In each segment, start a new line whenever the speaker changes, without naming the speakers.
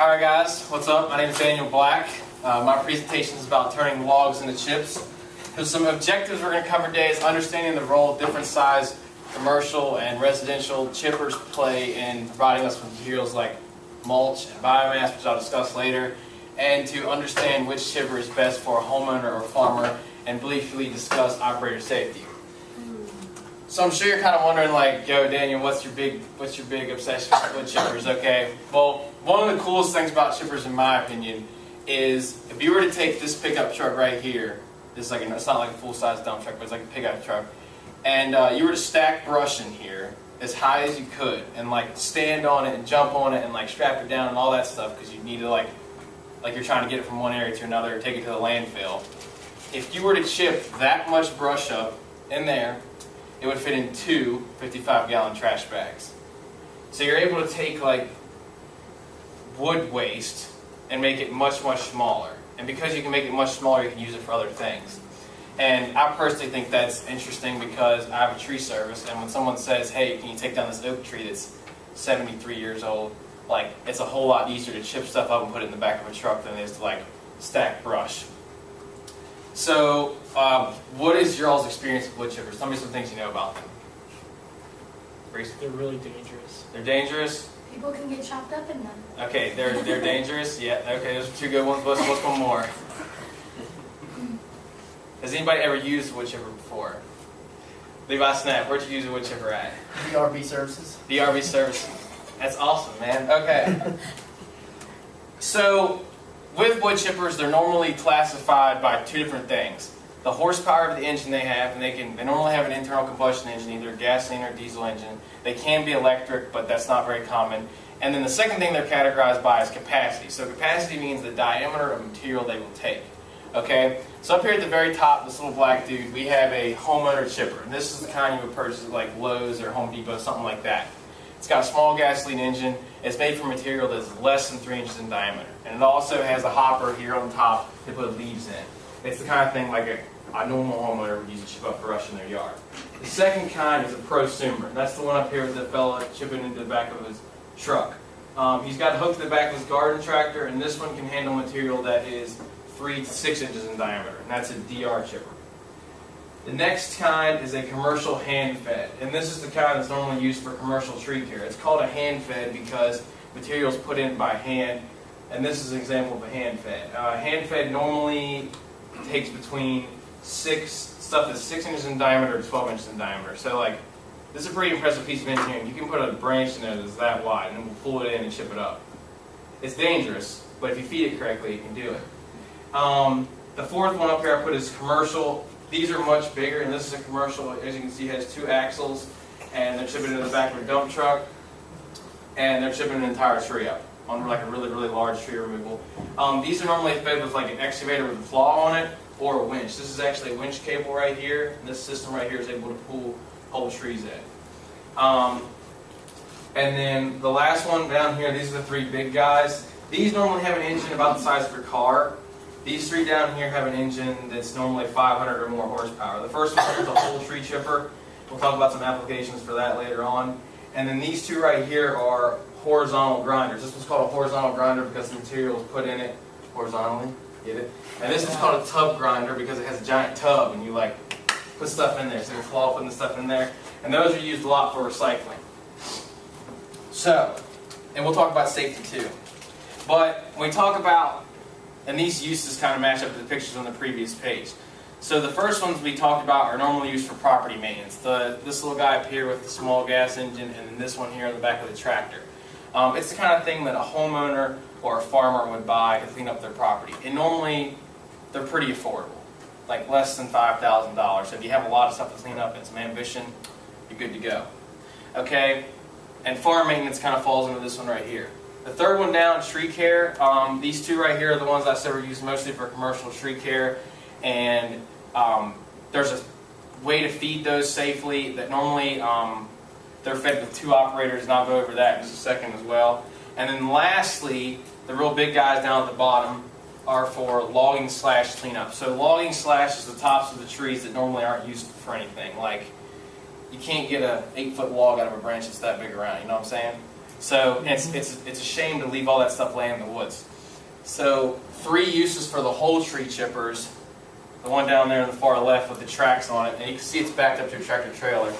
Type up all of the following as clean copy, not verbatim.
Alright guys, what's up? My name is Daniel Black. My presentation is about turning logs into chips. So some objectives we're going to cover today is understanding the role different size commercial and residential chippers play in providing us with materials like mulch and biomass, which I'll discuss later, and to understand which chipper is best for a homeowner or farmer, and briefly discuss operator safety. So I'm sure you're kind of wondering, like, yo, Daniel, what's your big obsession with chippers? Okay, well, one of the coolest things about chippers, in my opinion, is if you were to take this pickup truck right here, it's not like a full-size dump truck, but it's like a pickup truck, and you were to stack brush in here as high as you could, and like stand on it and jump on it and like strap it down and all that stuff because you need to like you're trying to get it from one area to another or take it to the landfill. If you were to chip that much brush up in there, it would fit in two 55-gallon trash bags. So you're able to take like wood waste and make it much, much smaller. And because you can make it much smaller, you can use it for other things. And I personally think that's interesting because I have a tree service, and when someone says, hey, can you take down this oak tree that's 73 years old, like, it's a whole lot easier to chip stuff up and put it in the back of a truck than it is to like stack brush. So, what is your all's experience with wood chippers? Tell me some things you know about them. Reese?
They're really dangerous.
They're dangerous?
People can get chopped up in them.
Okay, they're dangerous? Yeah, okay, those are two good ones. What's one more? Has anybody ever used a wood chipper before? Levi Snap, where'd you use a wood chipper at?
DRB Services.
DRB Services. That's awesome, man. Okay. So, with wood chippers, they're normally classified by two different things. The horsepower of the engine they have, and they normally have an internal combustion engine, either a gasoline or diesel engine. They can be electric, but that's not very common. And then the second thing they're categorized by is capacity. So capacity means the diameter of material they will take. Okay? So up here at the very top, this little black dude, we have a homeowner chipper. And this is the kind you would purchase at like Lowe's or Home Depot, something like that. It's got a small gasoline engine. It's made from material that's less than 3 inches in diameter. And it also has a hopper here on top to put leaves in. It's the kind of thing like a normal homeowner would use to chip up brush in their yard. The second kind is a prosumer. And that's the one up here with the fella chipping into the back of his truck. He's got it hooked to the back of his garden tractor, and this one can handle material that is 3 to 6 inches in diameter, and that's a DR chipper. The next kind is a commercial hand-fed, and this is the kind that's normally used for commercial tree care. It's called a hand-fed because material is put in by hand, and this is an example of a hand-fed. Hand-fed normally takes between stuff that's 6 inches in diameter to 12 inches in diameter. So like, this is a pretty impressive piece of engineering. You can put a branch in there that's that wide, and then we'll pull it in and chip it up. It's dangerous, but if you feed it correctly, you can do it. The fourth one up here I put is commercial. These are much bigger, and this is a commercial. As you can see, it has 2 axles, and they're chipping into the back of a dump truck, and they're chipping an entire tree up on like a really, really large tree removal. These are normally fed with like an excavator with a flaw on it or a winch. This is actually a winch cable right here, and this system right here is able to pull whole trees in. And then the last one down here, these are the 3 big guys. These normally have an engine about the size of your car. These 3 down here have an engine that's normally 500 or more horsepower. The first one is a whole tree chipper. We'll talk about some applications for that later on. And then these 2 right here are horizontal grinders. This one's called a horizontal grinder because the material is put in it horizontally. Get it? And this is called a tub grinder because it has a giant tub and you like put stuff in there. So you're putting the stuff in there. And those are used a lot for recycling. So, and we'll talk about safety too. But when we talk about, and these uses kind of match up to the pictures on the previous page. So the first ones we talked about are normally used for property maintenance. This little guy up here with the small gas engine, and then this one here on the back of the tractor. It's the kind of thing that a homeowner or a farmer would buy to clean up their property. And normally, they're pretty affordable, like less than $5,000. So if you have a lot of stuff to clean up and some ambition, you're good to go. Okay, and farm maintenance kind of falls into this one right here. The third one down, tree care. These 2 right here are the ones I said were used mostly for commercial tree care, and there's a way to feed those safely that normally they're fed with 2 operators, and I'll go over that in just a second as well. And then lastly, the real big guys down at the bottom are for logging / cleanup. So logging / is the tops of the trees that normally aren't used for anything. Like, you can't get a 8-foot log out of a branch that's that big around, you know what I'm saying? So it's a shame to leave all that stuff laying in the woods. So 3 uses for the whole tree chippers. The one down there on the far left with the tracks on it, and you can see it's backed up to a tractor trailer.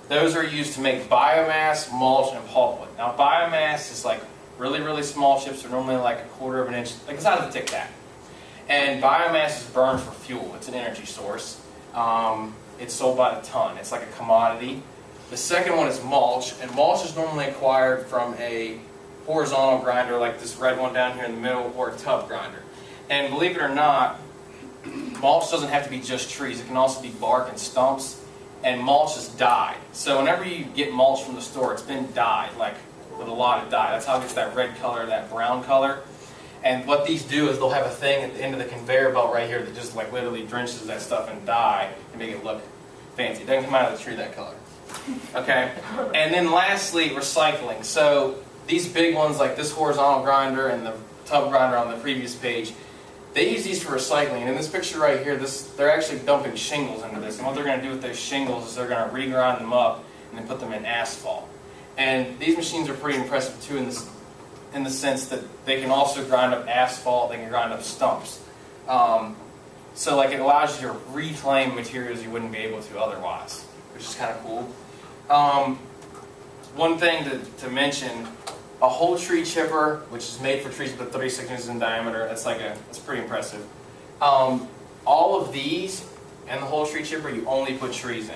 Those are used to make biomass, mulch, and pulpwood. Now biomass is like really, really small chips. They're normally like a quarter of an inch, like the size of a Tic Tac. And biomass is burned for fuel. It's an energy source. It's sold by the ton. It's like a commodity. The second one is mulch, and mulch is normally acquired from a horizontal grinder like this red one down here in the middle, or a tub grinder. And believe it or not, mulch doesn't have to be just trees. It can also be bark and stumps. And mulch is dyed. So whenever you get mulch from the store, it's been dyed, like with a lot of dye. That's how it gets that red color, that brown color. And what these do is they'll have a thing at the end of the conveyor belt right here that just like literally drenches that stuff in dye and make it look fancy. It doesn't come out of the tree that color. Okay? And then lastly, recycling. So these big ones like this horizontal grinder and the tub grinder on the previous page, they use these for recycling. And in this picture right here, they're actually dumping shingles into this. And what they're going to do with those shingles is they're going to regrind them up and then put them in asphalt. And these machines are pretty impressive too in the sense that they can also grind up asphalt, they can grind up stumps. So like it allows you to reclaim materials you wouldn't be able to otherwise, which is kind of cool. One thing to mention, a whole tree chipper, which is made for trees with 36 inches in diameter, that's pretty impressive. All of these and the whole tree chipper, you only put trees in.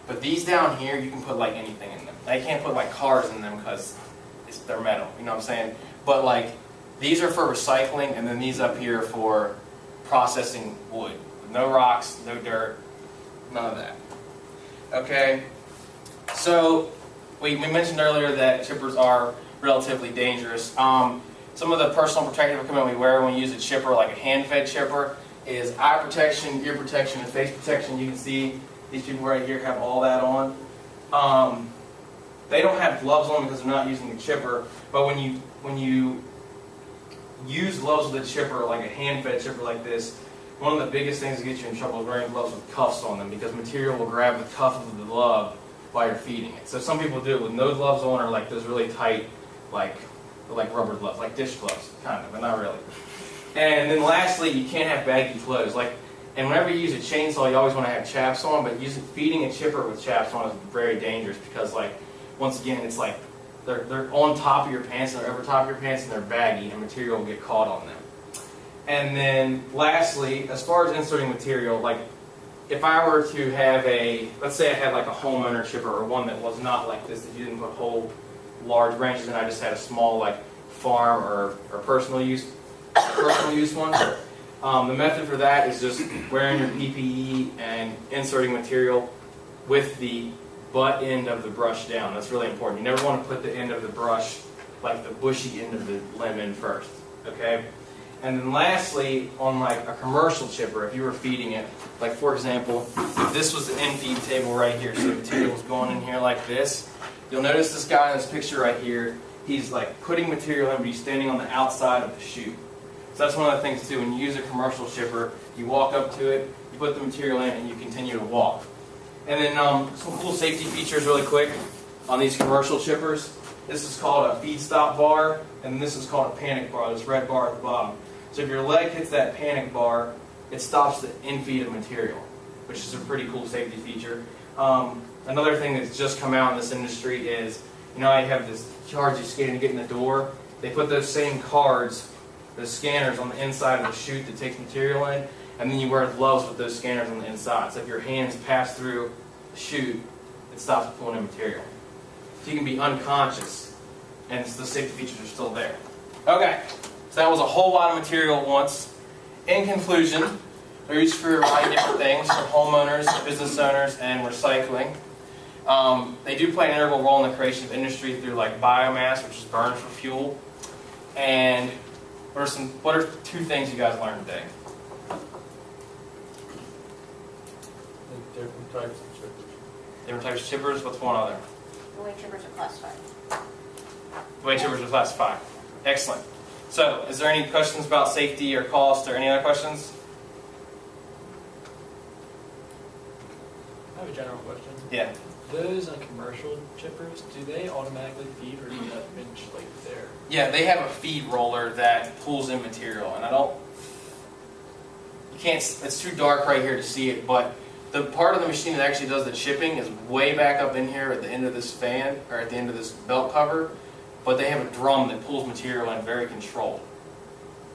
But these down here, you can put like anything in them. Now, you can't put like cars in them because they're metal, you know what I'm saying? But like, these are for recycling, and then these up here for processing wood. No rocks, no dirt, none of that. Okay? So, we mentioned earlier that chippers are relatively dangerous. Some of the personal protective equipment we wear when we use a chipper, like a hand-fed chipper, is eye protection, ear protection, and face protection. You can see these people right here have all that on. They don't have gloves on because they're not using the chipper, but when you use gloves with a chipper, like a hand-fed chipper like this, one of the biggest things that gets you in trouble is wearing gloves with cuffs on them, because material will grab the cuff of the glove while you're feeding it. So some people do it with no gloves on, or like those really tight, like rubber gloves, like dish gloves, kind of, but not really. And then lastly, you can't have baggy clothes. And whenever you use a chainsaw, you always want to have chaps on, but feeding a chipper with chaps on is very dangerous because, like, once again, it's like they're on top of your pants, and they're over top of your pants, and they're baggy, and material will get caught on them. And then lastly, as far as inserting material, like if I were to have let's say I had like a homeowner chipper, or one that was not like this, that you didn't put whole large branches, and I just had a small like farm or personal use one. The method for that is just wearing your PPE and inserting material with the butt end of the brush down. That's really important. You never want to put the end of the brush, like the bushy end of the limb, in first. Okay? And then lastly, on like a commercial chipper, if you were feeding it, like for example, if this was the in-feed table right here, so the material was going in here like this, you'll notice this guy in this picture right here, he's like putting material in, but he's standing on the outside of the chute. So that's one of the things too. When you use a commercial chipper, you walk up to it, you put the material in, and you continue to walk. And then some cool safety features really quick on these commercial chippers. This is called a feed stop bar, and this is called a panic bar, this red bar at the bottom. So if your leg hits that panic bar, it stops the infeed of material, which is a pretty cool safety feature. Another thing that's just come out in this industry is, you know, I have this cards you scan to get in the door. They put those same cards, those scanners, on the inside of the chute that takes material in, and then you wear gloves with those scanners on the inside. So if your hands pass through the chute, it stops pulling in material. So you can be unconscious, and the safety features are still there. Okay, so that was a whole lot of material at once. In conclusion, they're used for a variety of different things, for homeowners, business owners, and recycling. They do play an integral role in the creation of industry through like biomass, which is burned for fuel. And what are 2 things you guys learned today?
Different types of chippers.
Different types of chippers. What's one other?
The way chippers are classified.
The way chippers are classified. Excellent. So, is there any questions about safety or cost or any other questions?
I have a general question.
Yeah.
Those on commercial chippers, do they automatically feed or do you have to pinch like there?
Yeah, they have a feed roller that pulls in material, and you can't, it's too dark right here to see it, but the part of the machine that actually does the chipping is way back up in here at the end of this fan, or at the end of this belt cover, but they have a drum that pulls material in very controlled.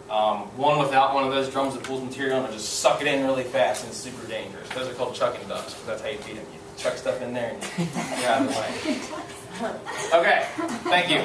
One without one of those drums that pulls material in will just suck it in really fast, and it's super dangerous. Those are called chucking ducks, because that's how you feed them. You chuck stuff in there and you're out of the way. Okay, thank you.